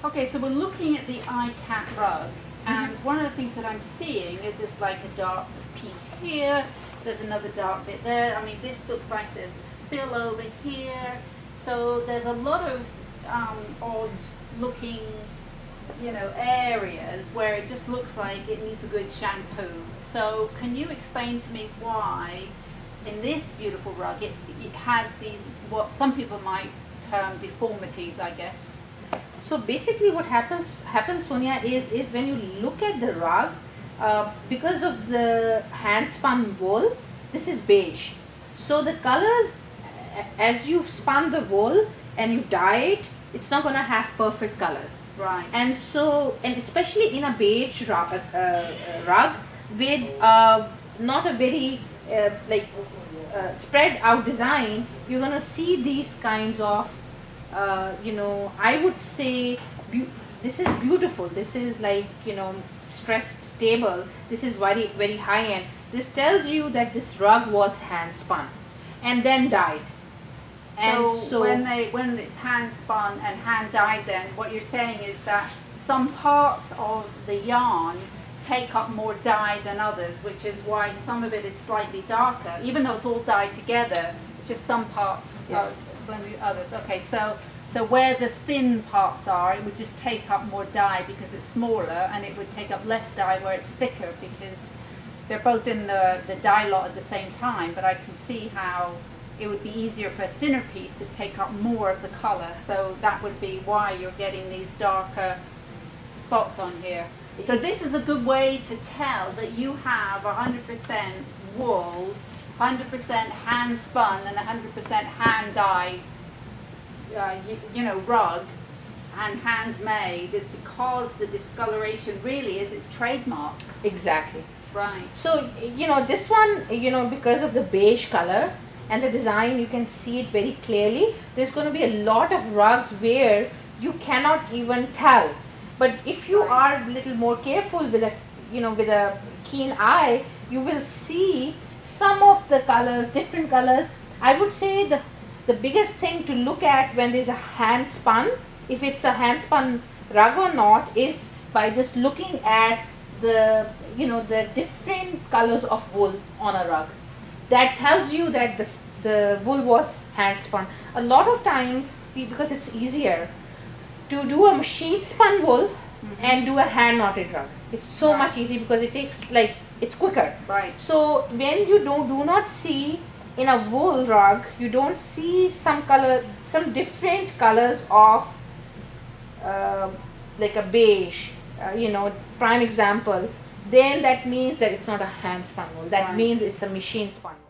Okay, so we're looking at the iCat rug, and one of the things that I'm seeing is this like a dark piece here, there's another dark bit there. I mean, this looks like there's a spill over here, so there's a lot of odd looking, you know, areas where it just looks like it needs a good shampoo. So can you explain to me why in this beautiful rug it has these, what some people might term deformities, I guess? So basically what happens Sonia, is when you look at the rug, because of the hand spun wool, this is beige. So the colors, as you spun the wool and you dye it, it's not going to have perfect colors. Right. And so, and especially in a beige rug with not a very spread out design, you're going to see these kinds of I would say this is beautiful. This is like, stressed table. This is very, very high end. This tells you that this rug was hand spun and then dyed. And so when it's hand spun and hand dyed, then what you're saying is that some parts of the yarn take up more dye than others, which is why some of it is slightly darker, even though it's all dyed together, just some parts Yes. blended with others. Okay, so where the thin parts are, it would just take up more dye because it's smaller, and it would take up less dye where it's thicker because they're both in the dye lot at the same time. But I can see how it would be easier for a thinner piece to take up more of the color. So that would be why you're getting these darker spots on here. So this is a good way to tell that you have 100% wool, 100% hand spun and 100% hand dyed rug and handmade, is because the discoloration really is its trademark. Exactly. Right. So this one, because of the beige color and the design, you can see it very clearly. There's going to be a lot of rugs where you cannot even tell. But if you are a little more careful with a keen eye, you will see some of the colors, different colors. I would say the biggest thing to look at when there's a hand spun, if it's a hand spun rug or not, is by just looking at the different colors of wool on a rug. That tells you that the wool was hand spun. A lot of times, because it's easier to do a machine spun wool and do a hand knotted rug. It's so much easier because it takes it's quicker. Right. So when you do not see in a wool rug, you don't see some different colors of like a beige, prime example, then that means that it's not a hand spun wool. That means it's a machine spun wool.